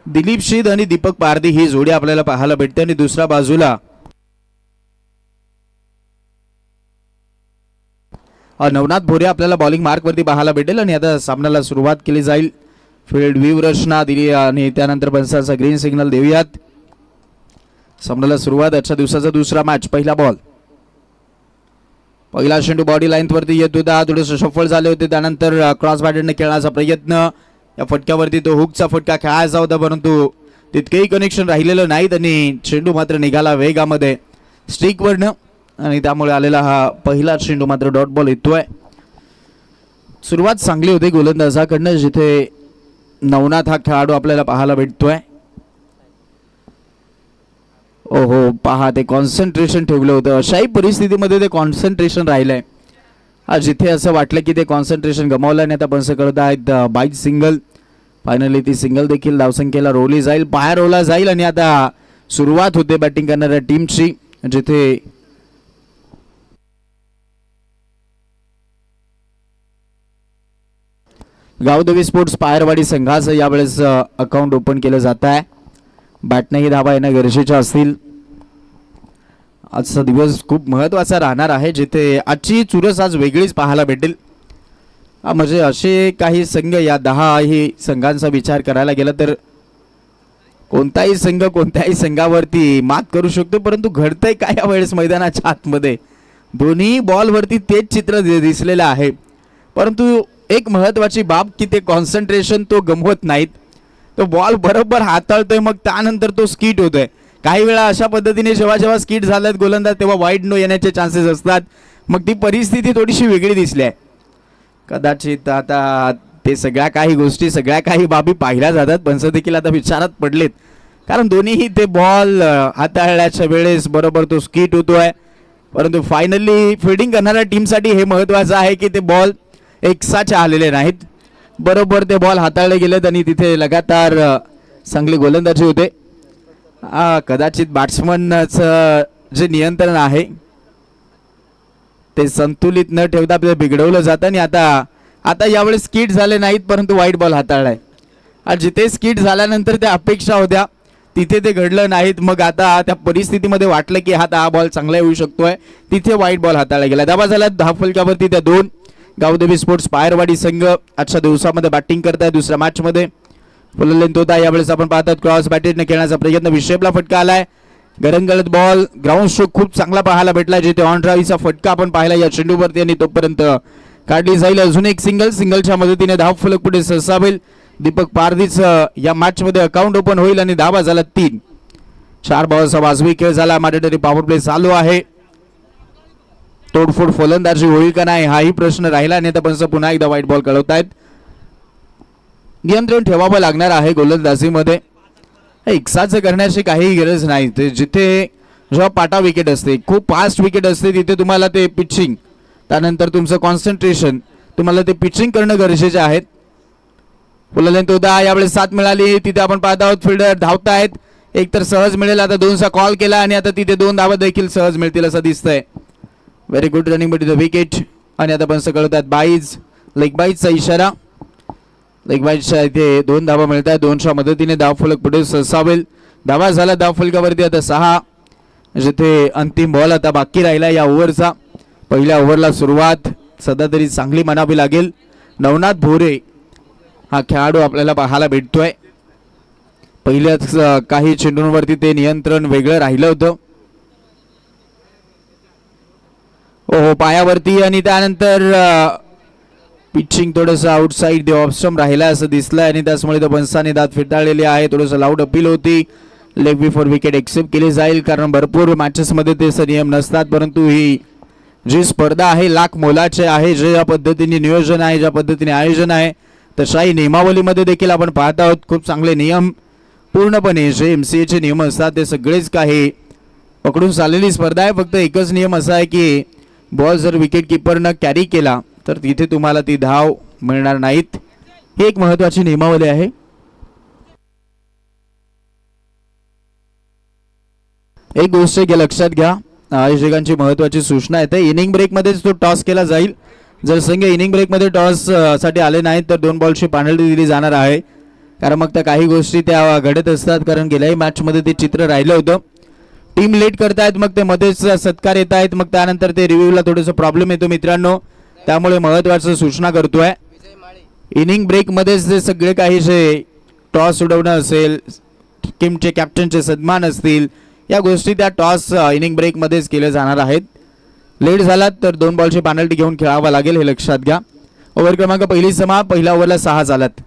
दिलीप शीद आणि दीपक पारधी ही जोडी आपल्याला पाहायला भेटते आणि दुसऱ्या बाजूला नवनाथ भोरे आपल्याला बॉलिंग मार्क वरती पाहायला भेटेल आणि आता सामन्याला सुरुवात केली जाईल. फील्ड व्ह्यू रचना दिली आणि त्यानंतर पंचाचा ग्रीन सिग्नल देऊयात. सामन्याला सुरुवात. आजच्या दिवसाचा दुसरा मॅच. पहिला बॉल. पहिला चेंडू बॉडी लाईन वरती येत होता. थोडेसे सफल झाले होते. त्यानंतर क्रॉस बॅटने खेळण्याचा प्रयत्न. या फटक्यावरती तो हुकचा फटका खेळायचा होता परंतु तितकेही कनेक्शन राहिलेलं नाहीत आणि चेंडू मात्र निघाला वेगामध्ये स्टिकवरनं आणि त्यामुळे आलेला हा पहिला चेंडू मात्र डॉट बॉल येतोय. सुरुवात चांगली होती गोलंदाजाकडनं जिथे नवनाथ हा खेळाडू आपल्याला पाहायला भेटतोय. ओहो पहा ते कॉन्सन्ट्रेशन ठेवलं होतं. अशाही परिस्थितीमध्ये ते कॉन्सन्ट्रेशन राहिलंय. जिथे असं वाटलं की ते कॉन्सन्ट्रेशन गमावलं आणि आता पंच करत आहेत बाईट सिंगल. फायनली ती सिंगल देखील धावसंख्येला रोवली जाईल. बाहेर रोवला जाईल आणि आता सुरुवात होते बॅटिंग करणाऱ्या टीमची जिथे गावदेवी स्पोर्ट्स पायरवाडी संघाचं यावेळेस अकाउंट ओपन केलं जात आहे. बॅटनेही धावा येणं गरजेच्या असतील. आजचा दिवस खूप महत्त्वाचा राहणार आहे जिथे आजची चुरस आज वेगळीच पाहायला भेटेल. म्हणजे असे काही संघ या 10 संघांचा विचार करायला गेला तर कोणताही संघ कोणत्याही संघावरती मात करू शकतो परंतु घडतंय काय या वेळेस मैदानाच्या आतमध्ये दोन्ही बॉलवरती तेच चित्र दिसलेलं आहे. परंतु एक महत्त्वाची बाब की ते कॉन्सन्ट्रेशन तो गमवत नाहीत. तो बॉल बरोबर हाताळतोय मग त्यानंतर तो स्किट होतोय. काही वेळा अशा पद्धतीने जेव्हा जेव्हा स्किट झाल्यात गोलंदाज तेव्हा वाईड नो येण्याचे चान्सेस असतात. मग ती परिस्थिती थोडीशी वेगळी दिसली आहे. कदाचित आता ते सगळ्या काही गोष्टी सगळ्या काही बाबी पाहिल्या जातात. पंच देखील आता विचारात पडलेत कारण दोन्हीही ते बॉल हाताळण्याच्या वेळेस बरोबर तो स्किट होतोय. परंतु फायनली फिल्डिंग करणाऱ्या टीमसाठी हे महत्त्वाचं आहे की ते बॉल एकसाचे आलेले नाहीत. बरोबर ते बॉल हाताळले गेलेत आणि तिथे लगातार चांगली गोलंदाजी होते. कदाचित बॅट्समनचं जे नियंत्रण आहे ते संतुलित न ठेवता आपल्याला बिघडवलं जातं आणि आता यावेळेस स्किट झाले नाहीत परंतु वाईट बॉल हाताळलाय. जिथे स्किट झाल्यानंतर त्या अपेक्षा होत्या तिथे ते घडलं नाहीत. मग आता त्या परिस्थितीमध्ये वाटलं की हा बॉल चांगला येऊ शकतोय तिथे वाईट बॉल हाताळला गेला. धावा झाल्या 10 फलकावरती त्या 2. गावदेवी स्पोर्ट्स पायरवाडी संघ आजच्या दिवसामध्ये बॅटिंग करताय. दुसऱ्या मॅच मध्ये फुल लेंथ होता. यावेळेस आपण पाहतात क्रॉस बॅटने खेळण्याचा प्रयत्न. विषेपला फटका आलाय. गरंगळत बॉल. ग्राउंड स्ट्रोक खूप चांगला पाहायला भेटला जिथे ऑन ड्राईव्हचा फटका आपण पाहिला या चेंडूवरती आणि तोपर्यंत काढली जाईल अजून एक सिंगल. सिंगलच्या मदतीने धाव फलक पुढे सरसावेल. दीपक पारधीचं या मॅच मध्ये अकाउंट ओपन होईल आणि धावा झाला 3. 4 बॉलचा वाजवी खेळ झाला. मॅन्डेटरी पॉवर प्ले चालू आहे. तोडफोड फलंदाजी होईल का नाही हाही प्रश्न राहिला आणि आता पंच पुन्हा एकदा व्हाईट बॉल कळवतायत. नियंत्रण ठेवावं लागणार आहे गोलंदाजीमध्ये. एकसाचं करण्याची काही गरज नाही. ते जिथे जेव्हा पाटा विकेट असते खूप फास्ट विकेट असते तिथे तुम्हाला ते पिचिंग त्यानंतर तुमचं कॉन्सन्ट्रेशन तुम्हाला ते पिचिंग करणं गरजेचे आहेत. फुल लेंथ होता. यावेळेस 7 मिळाली. तिथे आपण पाहत आहोत फिल्डर धावतायत. एक तर सहज मिळेल. आता 2चा कॉल केला आणि आता तिथे 2 धावा देखील सहज मिळतील असं दिसतंय. Very good running but the wicket आणि आता पण कळवतात बाईज लेग बाईजचा इशारा. लेग बाईजच्या इथे 2 धावा मिळत आहेत. 2च्या मदतीने धाव फलक पुढे सरसावेल. धावा झाला धाव फलकावरती आता 6 जिथे अंतिम बॉल आता बाकी राहिला या ओव्हरचा. पहिल्या ओव्हरला सुरुवात सध्या तरी चांगली म्हणावी लागेल. नवनाथ भोरे हा खेळाडू आपल्याला पाहायला भेटतोय. पहिल्याच काही चेंडूंवरती ते नियंत्रण वेगळं राहिलं होतं. ओहो पायावरती आणि त्यानंतर पिचिंग थोडंसं आउटसाइड द ऑफ स्टंप राहिला असं दिसलं आणि त्याचमुळे तो पंचाने दात फिटाळलेले आहे. थोडंसं लाऊड अपील होती. लेग बिफोर विकेट एक्सेप्ट केली जाईल कारण भरपूर मॅचेसमध्ये ते नियम नसतात परंतु ही जी स्पर्धा आहे लाख मोलाचे आहे. जे या पद्धतीने नियोजन आहे ज्या पद्धतीने आयोजन आहे तशाही नियमावलीमध्ये देखील आपण पाहत आहोत. खूप चांगले नियम पूर्णपणे जे MCAचे नियम असतात ते सगळेच काही पकडून चाललेली स्पर्धा आहे. फक्त एकच नियम असा आहे की बॉल जर विकेट किपरनं कॅरी केला तर तिथे तुम्हाला ती धाव मिळणार नाहीत. ही एक महत्त्वाची नियमावली आहे. एक गोष्ट लक्षात घ्या आयोजकांची महत्त्वाची सूचना आहे. इनिंग ब्रेकमध्येच तो टॉस केला जाईल. जर संघ इनिंग ब्रेकमध्ये टॉस साठी आले नाहीत तर 2 बॉलची पेनल्टी दिली जाणार आहे. कारण मग त्या काही गोष्टी त्या घडत असतात. कारण गेल्याही मॅचमध्ये ते चित्र राहिलं होतं. टीम लेट करतायत, मग ते मध्येच सत्कार येत आहेत, मग त्यानंतर ते रिव्ह्यूला थोडंसं प्रॉब्लेम येतो मित्रांनो. त्यामुळे महत्त्वाचं सूचना करतोय, इनिंग ब्रेकमध्येच ते सगळे काही जे टॉस उडवणं असेल, टीमचे कॅप्टनचे सन्मान असतील, या गोष्टी त्या टॉस इनिंग ब्रेकमध्येच केल्या जाणार आहेत. लेट झालात तर 2 बॉलची पेनल्टी घेऊन खेळावं लागेल, हे लक्षात घ्या. ओव्हर क्रमांक पहिली समाप्त. पहिल्या ओव्हरला 6 झालात.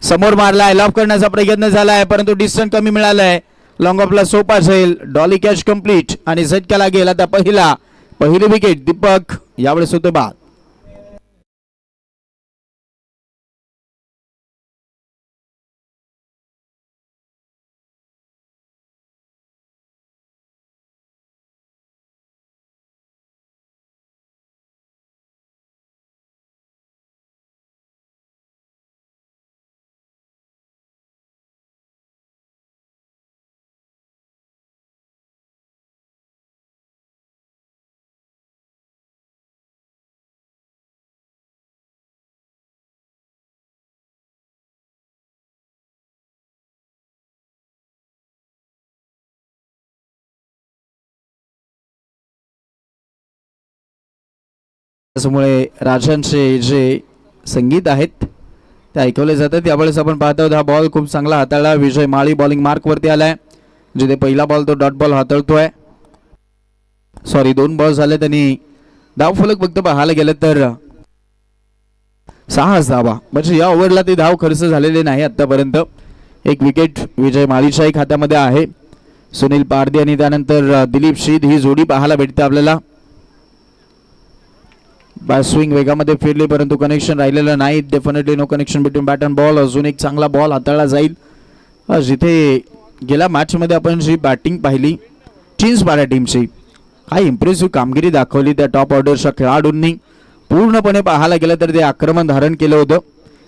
समोर मारलाय, लॉफ करण्याचा प्रयत्न झालाय, परंतु डिस्टन्स कमी मिळालाय. लॉंग ऑफला सोपा जाईल. डॉली कॅच कंप्लीट आणि झटका लागेल. आता पहिली विकेट दीपक यावेळेस होतो बाद. त्यामुळे राजांचे जे संगीत आहेत ते ऐकवले जातात. यावेळेस आपण पाहतो हा बॉल खूप चांगला हाताळला. विजय माळी बॉलिंग मार्क वरती आलाय. जिथे पहिला बॉल तो डॉट बॉल हाताळतोय. सॉरी, 2 बॉल झाले. त्यांनी धाव फलक फक्त पाहायला गेलं तर 6 धावा, म्हणजे या ओव्हरला ते धाव खर्च झालेले नाही आतापर्यंत. 1 विकेट विजय माळीच्याही खात्यामध्ये आहे. सुनील पारदी आणि त्यानंतर दिलीप शीद ही जोडी पाहायला भेटते आपल्याला. बॅट स्विंग वेगामध्ये फिरली, परंतु कनेक्शन राहिलेलं नाही. Definitely no connection between bat and ball. अजून एक चांगला बॉल हाताळला जाईल. जिथे गेल्या मॅचमध्ये आपण जी बॅटिंग पाहिली चिंचपाडा टीमची, काय इम्प्रेसिव्ह कामगिरी दाखवली त्या टॉप ऑर्डरच्या खेळाडूंनी. पूर्णपणे पाहायला गेलं तर ते आक्रमण धारण केलं होतं.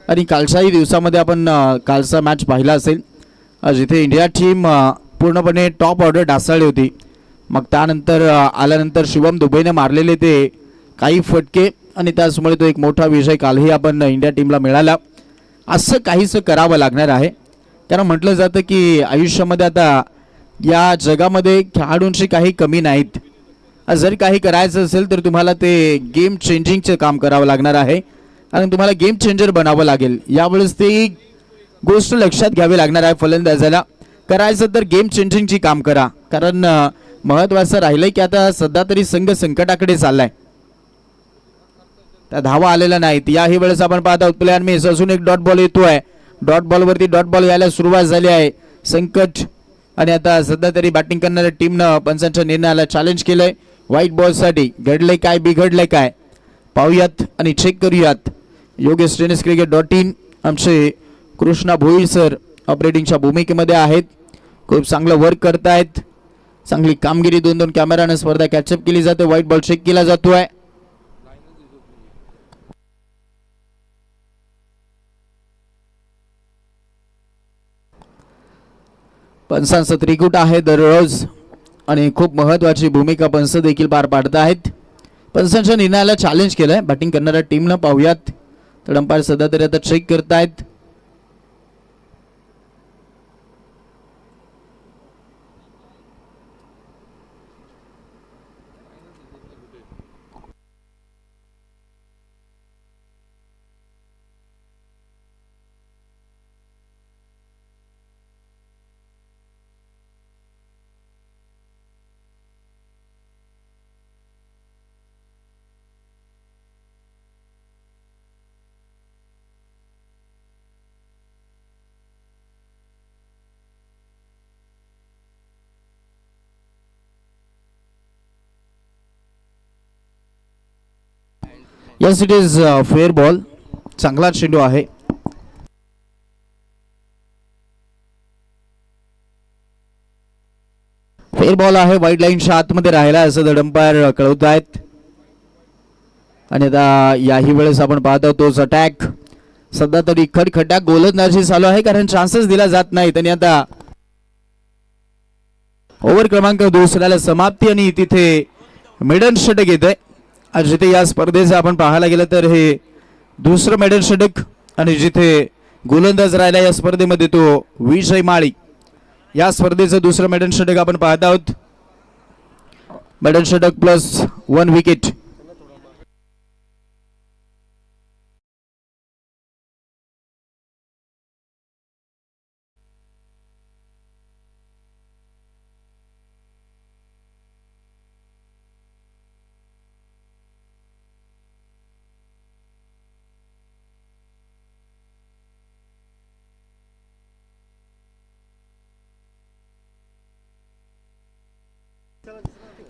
आणि कालच्याही दिवसामध्ये आपण कालचा मॅच पाहिला असेल, जिथे इंडिया टीम पूर्णपणे टॉप ऑर्डर ढासळली होती. मग त्यानंतर आल्यानंतर शिवम दुबेने मारलेले ते काही फटके आणि त्याचमुळे तो एक मोठा विजय कालही आपण इंडिया टीमला मिळाला. असं काहीसं करावं लागणार आहे. कारण म्हटलं जातं की आयुष्यामध्ये आता या जगामध्ये खेळाडूंची काही कमी नाहीत. जर काही करायचं असेल तर तुम्हाला ते गेम चेंजिंगचं काम करावं लागणार आहे. कारण तुम्हाला गेम चेंजर बनावं लागेल. यावेळेस ते गोष्ट लक्षात घ्यावी लागणार आहे फलंदाजाला. करायचं तर गेम चेंजिंगची काम करा. कारण महत्त्वाचं राहिलंय की आता सध्या तरी संघ संकटाकडे चाललाय. त्या धावा आलेल्या नाहीत. याही वेळेस आपण पाहत आहोत प्लेअर मिस. अजून एक डॉट बॉल येतोय. डॉट बॉलवरती डॉट बॉल यायला सुरुवात झाली आहे. संकट आणि आता सध्या तरी बॅटिंग करणाऱ्या टीमनं पंचांच्या निर्णयाला चॅलेंज केलंय. व्हाईट बॉलसाठी घडलंय काय, बिघडलंय काय, पाहूयात आणि चेक करूयात. योगेश टेनिस क्रिकेट.in आमचे कृष्णा भोईर सर ऑपरेटिंगच्या भूमिकेमध्ये आहेत. खूप चांगलं वर्क करतायत. चांगली कामगिरी. 2-2 कॅमेराने स्पर्धा कॅचअप केली जाते. व्हाईट बॉल चेक केला जातोय. पंचांचं त्रिकूट आहे दररोज आणि खूप महत्त्वाची भूमिका पंच देखील पार पाडत आहेत. पंचांच्या निर्णयाला चॅलेंज केलंय बॅटिंग करणाऱ्या टीमनं. पाहूयात. तर अंपायर सध्या तरी आता चेक करतायत. Yes, it is fair ball. चांगला चेंडू आहे. फेअर बॉल आहे. व्हाईट लाईनच्या आतमध्ये राहिला असं दड अंपायर कळवत आहेत. आणि आता याही वेळेस आपण पाहतो तोच अटॅक. सध्या तरी खटखटा गोलंदाजी चालू आहे कारण चान्सेस दिला जात नाहीत. आणि आता ओव्हर क्रमांक 2 समाप्ती आणि तिथे मेडन षटक येत आहे. जिथे या स्पर्धेचं आपण पाहायला गेलं तर हे दुसरं मेडल षटक आणि जिथे गोलंदाज राहिला या स्पर्धेमध्ये तो विजय माळी. या स्पर्धेचं दुसरं मेडन षटक आपण पाहत आहोत. मेडन षटक प्लस 1 विकेट.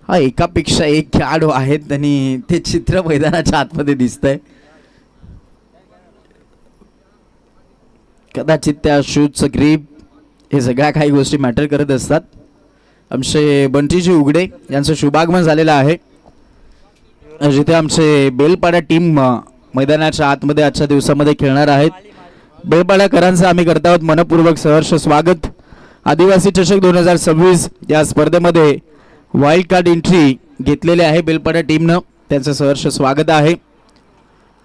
हा एकापेक्षा एक खेळाडू आहेत आणि ते चित्र मैदानाच्या आतमध्ये दिसतंय. कदाचित त्या शूजचं ग्रीप हे सगळ्या काही गोष्टी मॅटर करत असतात. आमचे बंटीजी उघडे यांचं शुभागमन झालेलं आहे, जिथे आमचे बेलपाडा टीम मैदानाच्या आतमध्ये आजच्या दिवसामध्ये खेळणार आहेत. बेलपाडाकरांचं आम्ही करत आहोत मनपूर्वक सहर्ष स्वागत. आदिवासी चषक 2026 या स्पर्धेमध्ये वाईल्ड कार्ड एंट्री घेतलेली आहे बेलपाडा टीमनं, त्यांचं सहर्ष स्वागत आहे.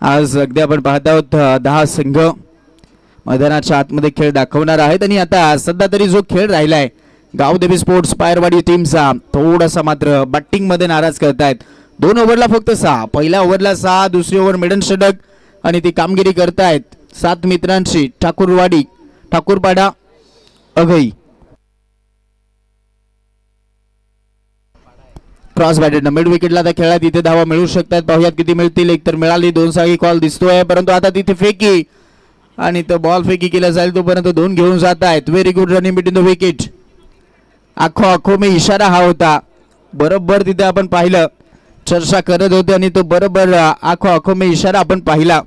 आज अगदी आपण पाहत आहोत 10 संघ मैदानाच्या आतमध्ये खेळ दाखवणार आहेत. आणि आता सध्या तरी जो खेळ राहिला आहे गावदेवी स्पोर्ट्स पायरवाडी टीमचा थोडासा मात्र बॅटिंगमध्ये नाराज करतायत. 2 ओव्हरला फक्त 6, पहिल्या ओव्हरला 6, दुसरी ओव्हर मेडन षटक आणि ती कामगिरी करतायत 7 मित्रांची Thakurwadi Thakurpada अघई. Cross batted mid विकेटला त्या खेळात इथे धावा मिळू शकतात. पाहूयात किती मिळतील. एक तर मिळाली, 2 सागी कॉल दिसतोय, परंतु आता तिथे फेकी आणि तो बॉल फेकी केला जाईल तोपर्यंत 2 घेऊन जात आहेत. Very good running between the wicket. आखो मी इशारा हा होता, बरोबर तिथे आपण पाहिलं, चर्चा करत होते आणि तो बरोबर आखो मी इशारा आपण पाहिला.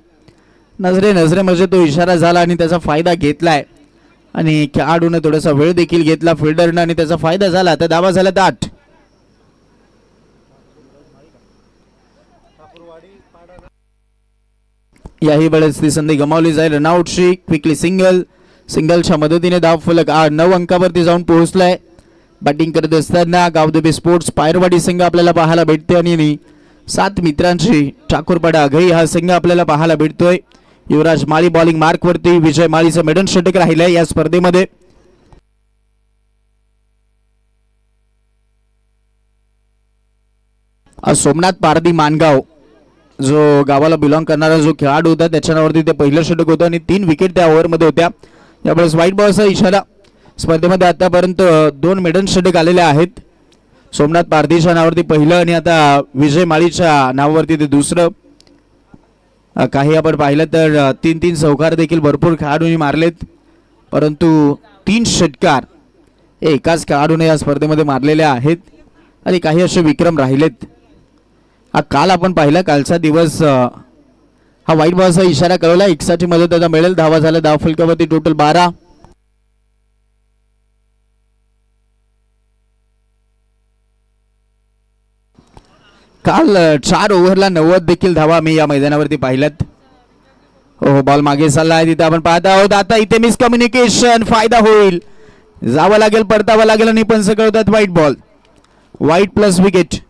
नजरे म्हणजे तो इशारा झाला आणि त्याचा फायदा घेतलाय आणि खेळाडूने थोडासा वेळ देखील घेतला फिल्डरनं आणि त्याचा फायदा झाला. तर धावा झाला 8. याही वेळेस ती संधी गमावली जाईल. रनआउटची क्विकली सिंगलच्या मदतीने धाव फलक 9 अंकावरती जाऊन पोहोचलाय. बॅटिंग करत असताना गावदेवी स्पोर्ट्स पायरवाडी संघ आपल्याला पाहायला भेटते आणि 7 मित्रांची ठाकूरपाडा अघई हा संघ आपल्याला पाहायला भेटतोय. युवराज माळी बॉलिंग मार्कवरती. विजय माळीचं मेडन षटक राहिलंय या स्पर्धेमध्ये. सोमनाथ पारदी मानगाव जो गावाला बिलॉंग करणारा जो खेळाडू होता त्याच्या नावावरती ते पहिलं षटक होतं आणि 3 विकेट त्या ओव्हरमध्ये होत्या. यावेळेस व्हाईट बॉलचा इशारा. स्पर्धेमध्ये आतापर्यंत 2 मेडन षटक आलेले आहेत. सोमनाथ पारदीच्या नावावरती पहिलं आणि आता विजय माळीच्या नावावरती ते दुसरं. काही आपण पाहिलं तर 3 चौकार देखील भरपूर खेळाडूंनी मारलेत, परंतु 3 षटकार एकाच खेळाडूने या स्पर्धेमध्ये मारलेले आहेत आणि काही असे विक्रम राहिलेत. हा काल आपण पाहिला, कालचा दिवस हा व्हाईट बॉलचा इशारा कळवला. 1 साठी मदत आता मिळेल. धावा झाल्या धाव फलकावरती टोटल 12. काल 4 ओव्हरला 90 देखील धावा मी या मैदानावरती पाहिल्यात. हो, बॉल मागे चालला आहे तिथे आपण पाहत आहोत. आता इथे मिसकम्युनिकेशन, फायदा होईल, जावं लागेल, परतावं लागेल आणि पंच कळवतात wide ball. Wide plus wicket.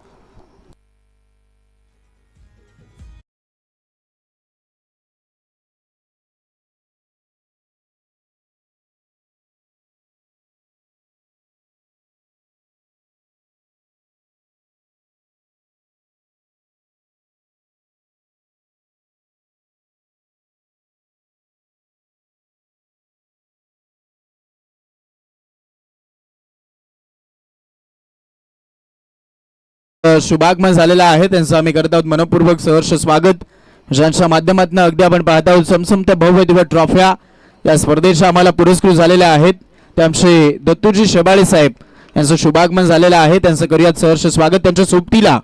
शुभागमन झालेला आहे, त्यांचं आम्ही करत आहोत मनपूर्वक सहर्ष स्वागत. ज्यांच्या माध्यमातून अगदी आपण पाहत आहोत समसमत्या भव्य दिव्य ट्रॉफ्या या स्पर्धेच्या आम्हाला पुरस्कृत झालेल्या आहेत. ते आमचे दत्तूजी शेबाळे साहेब यांचं शुभागमन झालेलं आहे, त्यांचं करूयात सहर्ष स्वागत. त्यांच्या सोबतीला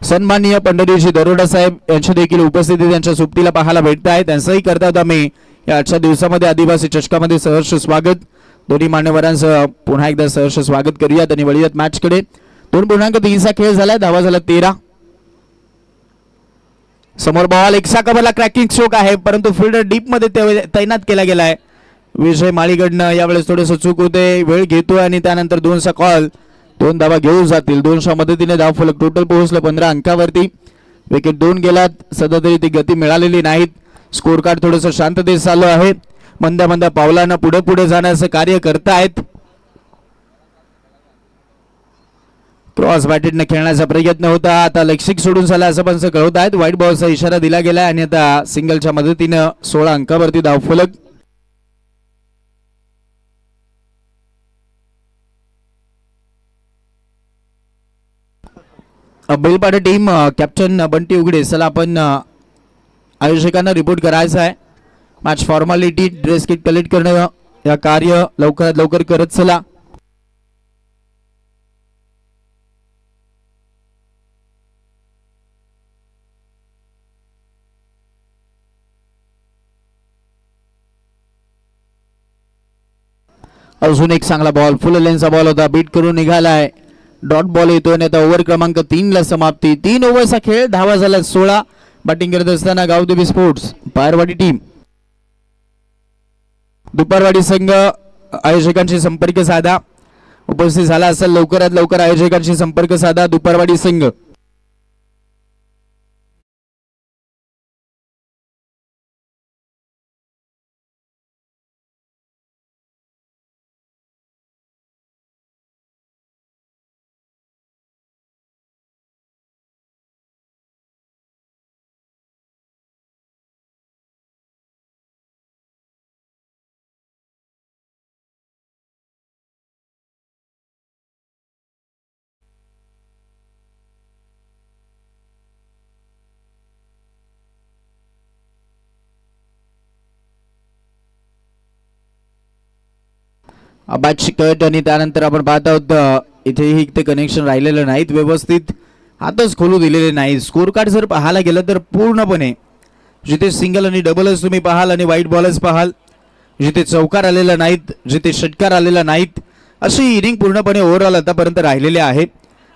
सन्माननीय पंढरीजी दरोडा साहेब यांची देखील उपस्थिती त्यांच्या सोबतीला पाहायला भेटत आहे. त्यांचंही करतात आम्ही या आजच्या दिवसामध्ये आदिवासी चषकामध्ये सहर्ष स्वागत. दोन्ही मान्यवरांचं पुन्हा एकदा सहर्ष स्वागत करूयात आणि वळूयात मॅचकडे. 2.3 खेळ झाला, धावा झाला 13. समोर बॉल एकसा कव्हरला क्रॅकिंग स्ट्रोक आहे, परंतु फिल्डर डीप मध्ये तैनात केला गेलाय. विजय माळीकडनं यावेळेस थोडस चूक होते, वेळ घेतोय आणि त्यानंतर 2चा कॉल. 2 धावा घेऊन जातील. 2च्या मदतीने धाव फलक टोटल पोहोचलं 15 अंकावरती. विकेट 2 गेलात, सध्या तरी ती गती मिळालेली नाहीत. स्कोर कार्ड थोडंसं शांततेत चालू आहे. मंद्या मंद्या पावलांना पुढे पुढे जाण्याचं कार्य करतायत. क्रॉस बॅटेडने खेळण्याचा प्रयत्न होता. आता लक्षिक सोडून झाला असं पण कळवत आहेत. व्हाईट बॉलचा इशारा दिला गेला आणि आता सिंगलच्या मदतीनं 16 अंकावरती धावफलक. बैलपाडा टीम कॅप्टन बंटी उघडे, चला आपण आयोजकांना रिपोर्ट करायचा आहे. Match formality dress kit collect करणं या कार्य लवकरात लवकर करत चला. अजून एक चांगला बॉल, फुल लेनचा बॉल होता, बीट करून निघालाय. डॉट बॉल येतोय आणि आता ओव्हर क्रमांक 3 ला समाप्ती. 3 ओव्हरचा खेळ, धावा झाला 16. बॅटिंग करत असताना गावदेवी स्पोर्ट्स पायरवाडी टीम. दुपारवाडी संघ आयोजकांशी संपर्क साधा. उपस्थित झाला असेल लवकरात लवकर आयोजकांशी संपर्क साधा. दुपारवाडी संघ. बॅच कट आणि त्यानंतर आपण पाहत आहोत इथेही ते कनेक्शन राहिलेलं नाहीत व्यवस्थित, हातच खोलू दिलेले नाही. स्कोर कार्ड जर पाहायला गेलं तर पूर्णपणे जिथे सिंगल आणि डबलच तुम्ही पाहाल आणि व्हाईट बॉलच पाहाल, जिथे चौकार आलेला नाहीत, जिथे षटकार आलेला नाहीत, अशी इनिंग पूर्णपणे ओव्हरऑल आतापर्यंत राहिलेले आहे.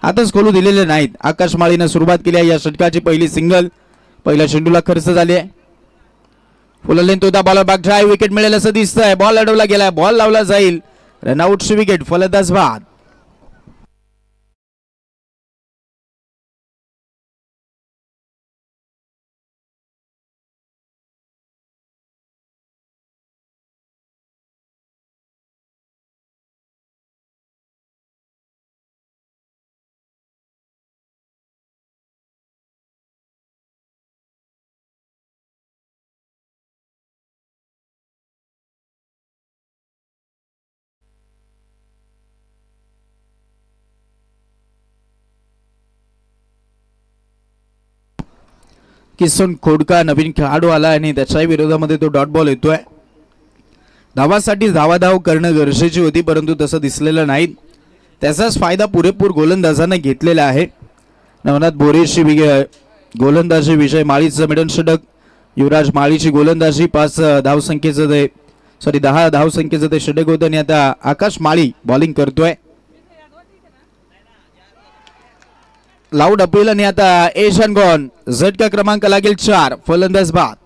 हातच खोलू दिलेले नाहीत. आकाश माळीनं सुरुवात केली आहे. या षटकाची पहिली सिंगल, पहिल्या चेंडूला खर्च झाली आहे. फुल लेन तोता बॉल बॅक ड्राइव्ह, विकेट मिळेल असं दिसतंय. बॉल अडवला गेलाय, बॉल लावला जाईल. रनआउटची विकेट, फलंदाज बाद. किसन खोडका नवीन खेळाडू आला आणि त्याच्याही विरोधामध्ये तो डॉट बॉल येतोय. धावासाठी धावाधाव करणं गरजेची होती, परंतु तसं दिसलेलं नाही. त्याचाच फायदा पुरेपूर गोलंदाजांना घेतलेला आहे. नवनाथ बोरेशी गोलंदाजी, विजय माळीचं मिडन षटक, युवराज माळीची गोलंदाजी, 5 धावसंख्येचं ते 10 धावसंख्येचं ते षटक होतं. आणि आता आकाश माळी बॉलिंग करतोय. लाऊड अपील आणि आता एशन गॉन. झटका क्रमांक लागेल 4, फलंदाज बाद.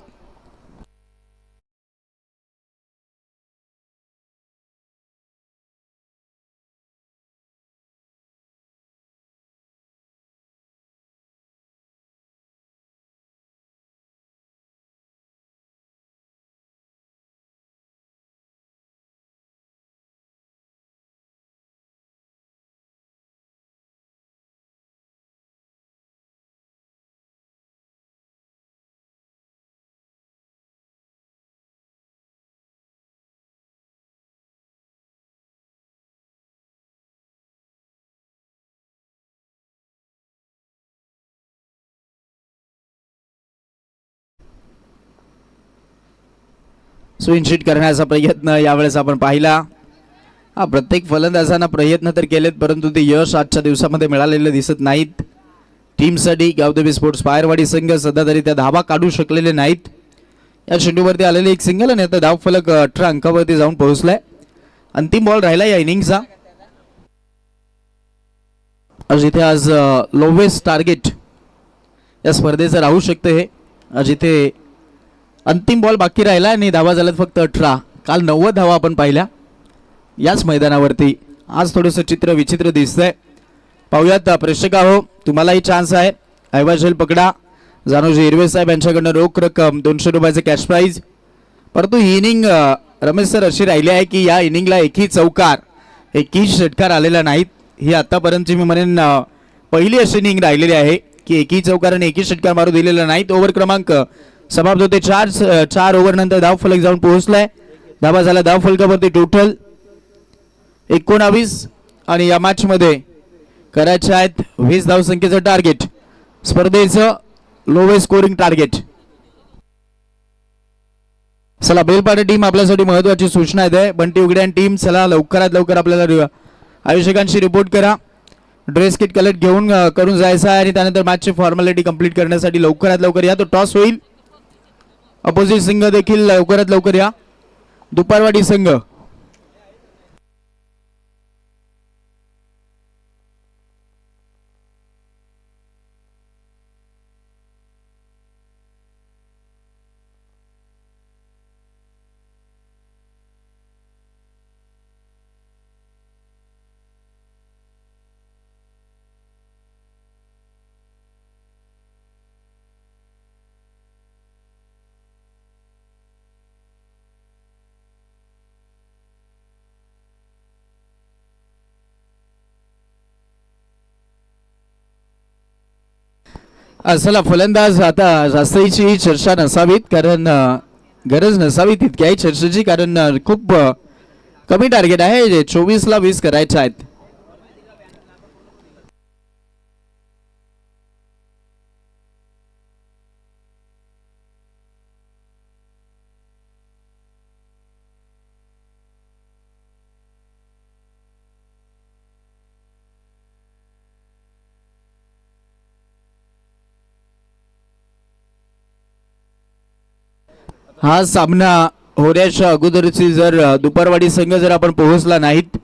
स्विंग शीट करण्याचा प्रयत्न यावेळेस आपण पाहिला. प्रत्येक फलंदाजांना प्रयत्न तर केलेत, परंतु ते यश आजच्या दिवसामध्ये मिळालेले दिसत नाहीत. टीमसाठी गावदेवी स्पोर्ट्स पायरवाडी संघ सध्या तरी त्या धावा काढू शकलेले नाहीत. या चेंडूवरती आलेले एक सिंगल आणि आता धाव फलक 18 अंकावरती जाऊन पोहोचलाय. अंतिम बॉल राहिला या इनिंगचा. जिथे आज लोवेस्ट टार्गेट या स्पर्धेचं राहू शकते हे, जिथे अंतिम बॉल बाकी राहिला आणि धावा झाल्यात फक्त 18. काल 90 धावा आपण पाहिल्या याच मैदानावरती. आज थोडंसं चित्र विचित्र दिसतंय. पाहूयात प्रेक्षक हो, तुम्हालाही चान्स आहे. ऐवज पकडा जानोजी हिरवे साहेब यांच्याकडनं रोख रक्कम 200 रुपयाचे कॅश प्राईज. परंतु ही इनिंग रमेश सर अशी राहिली आहे की या इनिंगला एकही चौकार एकही षटकार आलेला नाहीत. ही आतापर्यंतची मी म्हणेन पहिली अशी इनिंग राहिलेली आहे की एकही चौकार आणि एकही षटकार मारू दिलेला नाहीत. ओव्हर क्रमांक समाप्त होते. 4 ओव्हर नंतर धाव फलक जाऊन पोहोचलाय. धावा झाला धाव फलकावरती टोटल 19 आणि या मॅच मध्ये करायचे आहेत 20 धावसंख्येचं टार्गेट, स्पर्धेचं लोवेस्ट स्कोरिंग टार्गेट. चला बेलपाडा टीम आपल्यासाठी महत्वाची सूचना आहे. बंटी उघडे आणि टीम चला लवकरात लवकर आपल्याला आयोजकांशी रिपोर्ट करा. ड्रेस किट कलेक्ट घेऊन करून जायचं आहे आणि त्यानंतर मॅचची फॉर्मॅलिटी कंप्लीट करण्यासाठी लवकरात लवकर या. तो टॉस होईल. अपोजिट संघ देखील लवकरात लवकर या. दुपारवाडी संघ चला फलंदाज आता जास्तीची चर्चा नसावीत, कारण गरज नसावी तितक्याही चर्चेची, कारण खूप कमी टार्गेट आहे. 24ला 20 करायचे आहेत. हा सामना होण्याच्या अगोदरची जर दुपारवाडी संघ जर आपण पोहोचला नाहीत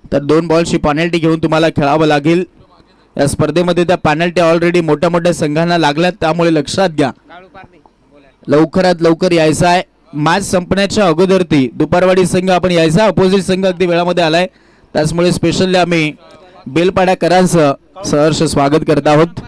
तर 2 बॉलची पेनल्टी घेऊन तुम्हाला खेळावं लागेल. या स्पर्धेमध्ये त्या पेनल्टी ऑलरेडी मोठ्या मोठ्या संघांना लागल्यात, त्यामुळे लक्षात घ्या, लवकरात लवकर यायचं आहे. मॅच संपण्याच्या अगोदर ती दुपारवाडी संघ आपण यायचा. अपोजिट संघ अगदी वेळामध्ये आलाय, त्याचमुळे स्पेशली आम्ही बेलपाड्याकरांचं सहर्ष स्वागत करत आहोत.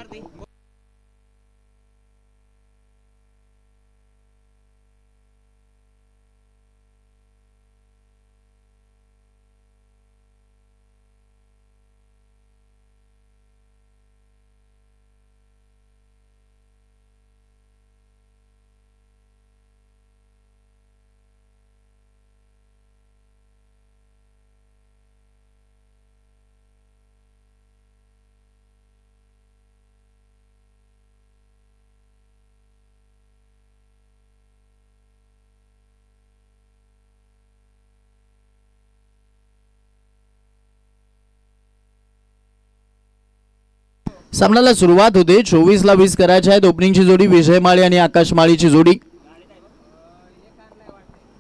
सामन्याला सुरुवात होते. 24ला 20 करायचे आहेत. ओपनिंगची जोडी विजय माळी आणि आकाश माळीची जोडी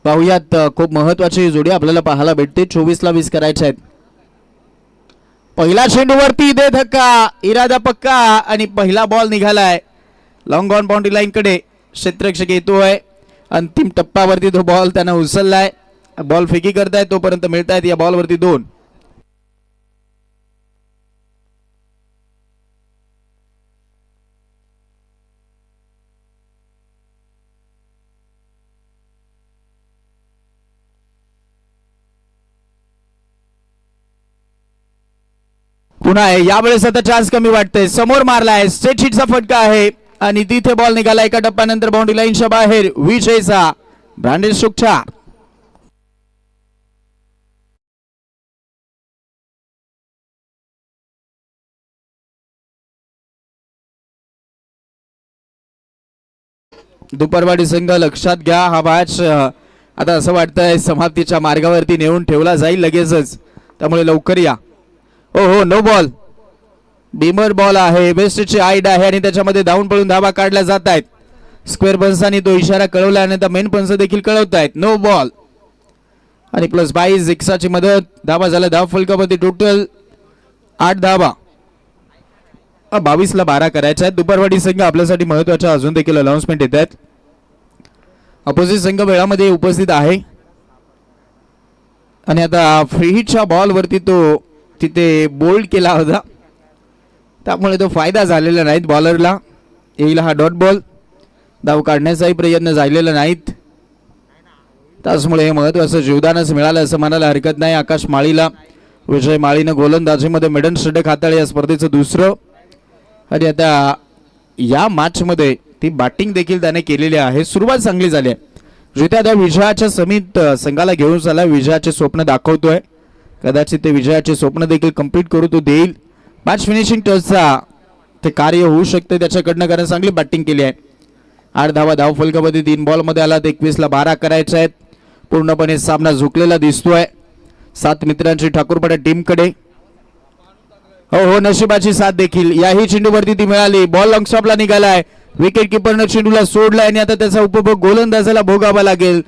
पाहूयात. खूप महत्वाची जोडी आपल्याला पाहायला भेटते. 24ला 20 करायचे आहेत. पहिला चेंडूवरती दे धक्का, इरादा पक्का आणि पहिला बॉल निघालाय लॉंग ऑन बाउंड्री लाईन कडे. क्षेत्ररक्षक येतोय. अंतिम टप्प्यावरती तो बॉल त्यानं उचललाय. बॉल फेकी करतायत, तोपर्यंत मिळतायत या बॉलवरती 2. पुन्हा यावेळेस आता चान्स कमी वाटतंय. समोर मारलाय, स्ट्रेट हिटचा फटका आहे आणि तिथे बॉल निघाला एका टप्प्यानंतर बाउंड्री लाईनच्या बाहेर. विजयचा ब्रँडेड स्ट्रोक 4. दुपारवाडी संघ लक्षात घ्या, हा मॅच आता असं वाटतंय समाप्तीच्या मार्गावरती नेऊन ठेवला जाईल लगेचच, त्यामुळे लवकर या. हो नो बॉल, बीमर बॉल आहे. बेस्टची आईड आहे आणि त्याच्यामध्ये धावून पळून धावा काढल्या जात आहेत. स्क्वेअर पंचांनी तो इशारा कळवला आणि आता मेन पंच देखील कळवत आहेत नो बॉल. आणि प्लस 22 एक्साची मदत. धावा झाला धाव फलकावरती टोटल 8 धावा. 22ला 12 करायच्या आहेत. दुपारवाडी संघ आपल्यासाठी महत्वाच्या अजून देखील अनाउन्समेंट येत आहेत. अपोजिट संघ वेळामध्ये उपस्थित आहे आणि आता फ्री हिटच्या बॉलवरती तो तिथे बोल्ड केला होता, त्यामुळे तो फायदा झालेला नाही बॉलरला. येईल हा डॉट बॉल. धाव काढण्याचाही प्रयत्न झालेला नाहीत, त्याचमुळे हे महत्वाचं जीवदानच मिळालं असं म्हणायला हरकत नाही. आकाश माळीला विजय माळीनं गोलंदाजीमध्ये मेडन षटक हाताळले या स्पर्धेचं दुसरं. आणि आता या मॅचमध्ये ती बॅटिंग देखील त्याने केलेली आहे. सुरुवात चांगली झाली आहे. जिथे त्या विजयाच्या समीत संघाला घेऊन चालला, विजयाचे स्वप्न दाखवतोय. कदाचित ते विजयाचे स्वप्न देखील कंप्लीट करू तो देईल. मॅच फिनिशिंग टचचा ते कार्य होऊ शकते त्याच्याकडनं, कारण चांगली बॅटिंग केली आहे. 8 धावा धाव फलकामध्ये 3 बॉलमध्ये आला. 21ला 12 करायचे आहेत. पूर्णपणे सामना झुकलेला दिसतोय 7 मित्रांची ठाकूरपडा टीमकडे. हो नशिबाची साथ देखील याही चेंडूवरती ती मिळाली. बॉल लॉंग स्टॉपला निघालाय. विकेट किपरनं चेंडूला सोडलाय आणि आता त्याचा उपभोग गोलंदाजाला भोगावा लागेल.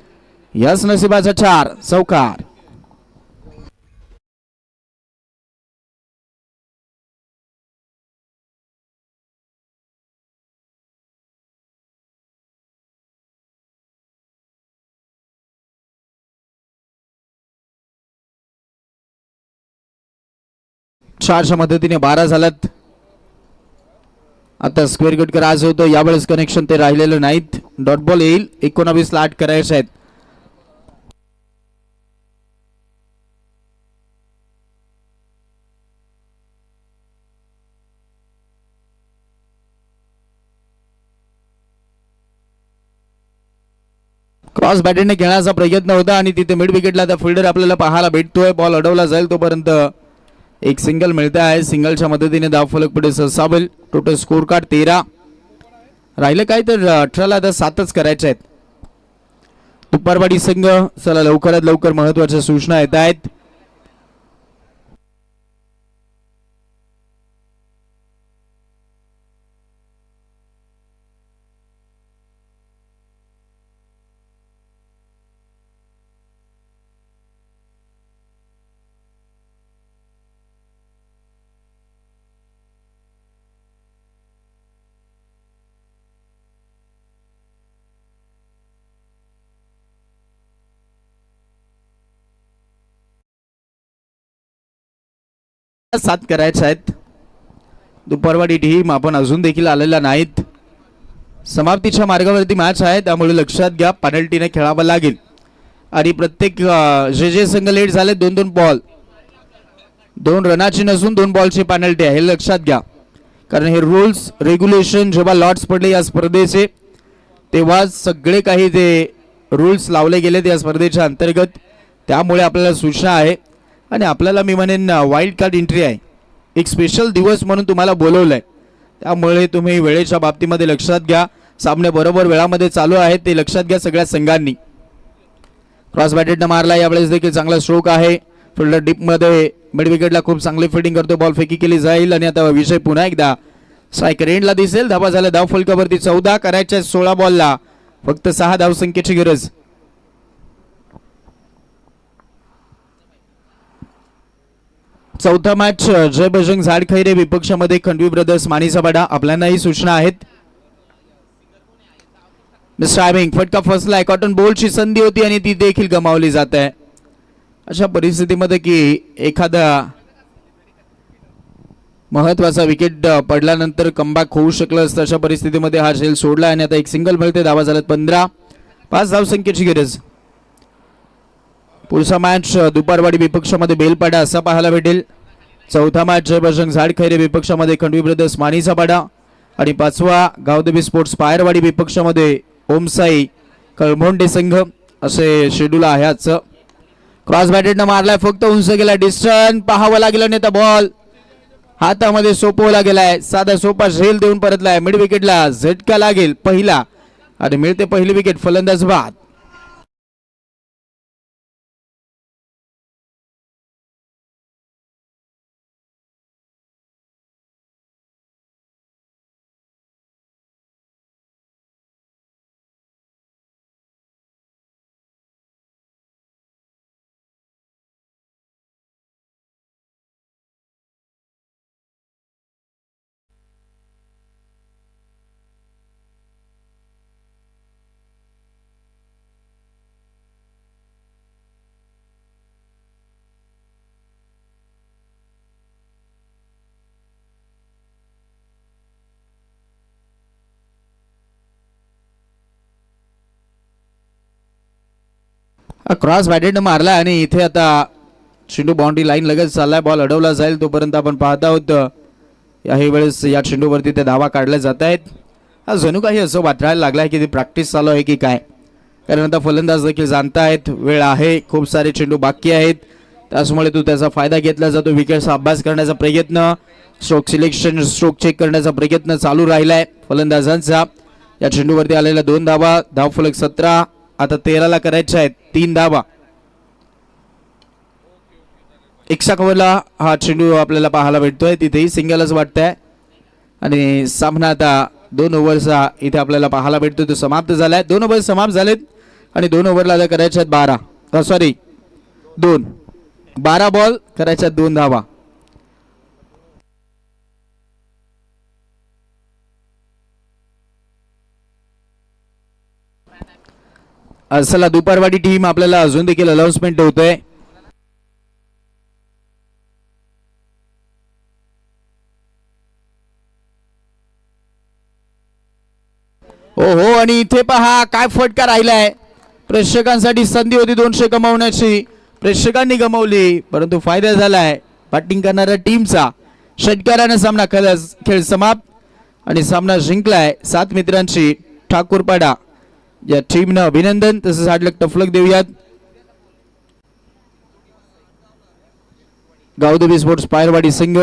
याच नशिबाचा 4 चौकार. चारच्या मदतीने 12 झाल्यात. आता स्क्वेअर कट करायचं होतं, यावेळेस कनेक्शन ते राहिलेलं नाहीत. डॉट बॉल येईल. 19ला 8 करायचे आहेत. क्रॉस बॅटिंगने घेण्याचा प्रयत्न होता आणि तिथे मिड विकेटला त्या फिल्डर आपल्याला पाहायला भेटतोय. बॉल अडवला जाईल तोपर्यंत एक सिंगल मिळते आहे. सिंगलच्या मदतीने धावफलक पुढे सरसावेल. टोटल स्कोर कार्ड 13 राहिलं काय तर 18ला आता 7च करायचे आहेत. तुपारवाडी संघ चला लवकरात लवकर महत्वाच्या सूचना येत आहेत. सात करायचे आहेत. दुपारवाडी टीम आपण अजून देखील आलेला नाहीत. समाप्तीच्या मार्गावरती मॅच आहे, त्यामुळे लक्षात घ्या पेनल्टीने खेळावं लागेल. आणि प्रत्येक जे संघ लेट झाले 2-2 बॉल, 2 रनाची नसून 2 बॉलची पेनल्टी आहे, हे लक्षात घ्या. कारण हे रूल्स रेग्युलेशन जेव्हा लॉट्स पडले या स्पर्धेचे तेव्हा सगळे काही जे रूल्स लावले गेले या स्पर्धेच्या अंतर्गत, त्यामुळे आपल्याला सूचना आहे. आणि आपल्याला मी म्हणेन वाईल्ड कार्ड एंट्री आहे, एक स्पेशल दिवस म्हणून तुम्हाला बोलवलंय, त्यामुळे तुम्ही वेळेच्या बाबतीमध्ये लक्षात घ्या. सामने बरोबर वेळामध्ये चालू आहेत ते लक्षात घ्या सगळ्या संघांनी. क्रॉस बॅटेडनं मारला, यावेळेस देखील चांगला स्ट्रोक आहे. फिल्डर डीप मध्ये मिड विकेटला खूप चांगली फिल्डिंग करतो. बॉल फेकी केली जाईल आणि आता विजय पुन्हा एकदा स्ट्रायकर एंडला दिसेल. धाबा झाला धाव फलकावरती 14 करायच्या 16 बॉलला, फक्त 6 धावसंख्येची गरज. चौथा मॅच जय बजरंग झाडखैरे विपक्षामध्ये खंडवी ब्रदर्स माणिसापाडा. आपल्यालाही सूचना आहेत. मिस्टर टायमिंग फटका फसलाय. कॉटन बोल्टची संधी होती आणि ती देखील गमावली जात आहे. अशा परिस्थितीमध्ये की एखादा महत्वाचा विकेट पडल्यानंतर कमबॅक होऊ शकलं असतं, अशा परिस्थितीमध्ये हा झेल सोडला आणि आता एक सिंगल मिळते. धावा झाल्यात 15, 5 धावसंख्येची गरज. पुढचा मॅच दुपारवाडी विपक्षामध्ये बेलपाडा असा पाहायला भेटेल. चौथा मॅच जय बजरंग झाडखैरे विपक्षामध्ये खंडवी ब्रदर्स माणिसापाडा आणि 5वा गावदेवी स्पोर्ट्स पायरवाडी विपक्षामध्ये ओमसाई कळमोंडे संघ असे शेड्यूल आहे आजचं. क्रॉस बॅटेडनं मारलाय, फक्त उंच गेला. डिस्टन्स पाहावं लागेल आणि आता बॉल हातामध्ये सोपवला गेलाय. साधा सोपा झेल देऊन परतलाय. मिड विकेटला झटका लागेल पहिला आणि मिळते पहिली विकेट. फलंदाज बाद. क्रॉस बॅटेड मारला आणि इथे आता चेंडू बाउंड्री लाईन लगेच चाललाय. बॉल अडवला जाईल तोपर्यंत आपण पाहत आहोत याही वेळेस या चेंडूवरती ते धावा काढल्या जात आहेत. हा जणू काही असं वाटायला लागलाय की ती प्रॅक्टिस चालू आहे की काय, कारण आता फलंदाज देखील जाणतायत वेळ आहे, खूप सारे चेंडू बाकी आहेत, त्यामुळे तो त्याचा फायदा घेतला जातो. विकेटचा अभ्यास करण्याचा प्रयत्न, स्ट्रोक सिलेक्शन, स्ट्रोक चेक करण्याचा प्रयत्न चालू राहिलाय फलंदाजांचा. या चेंडूवरती आलेल्या 2 धावा, धावफलक 17, आता 13ला करायच्या आहेत 3 धावा. एक्स्ट्रा कव्हरला हा चेंडू आपल्याला पाहायला भेटतोय, तिथेही सिंगलच वाटतंय आणि सामना आता 2 ओव्हरचा इथे आपल्याला पाहायला भेटतो तो समाप्त झालाय. 2 ओव्हर समाप्त झालेत आणि 2 ओव्हरला आता करायच्या आहेत 12 बॉल करायच्या 2 धावा. चला दुपारवाडी टीम आपल्याला अजून देखील अनाउन्समेंट होतोय. हो आणि इथे पहा काय फटका राहिलाय. प्रेक्षकांसाठी संधी होती 200 कमावण्याची, प्रेक्षकांनी गमावली, परंतु फायदा झालाय बॅटिंग करणाऱ्या टीमचा. षटकाराने सामना खेळ समाप्त आणि सामना जिंकलाय 7 मित्रांची ठाकूरपाडा या टीमनं. अभिनंदन. तसंच हार्डलक टफलक देऊयात गावदेवी स्पोर्ट्स पायरवाडी संघ.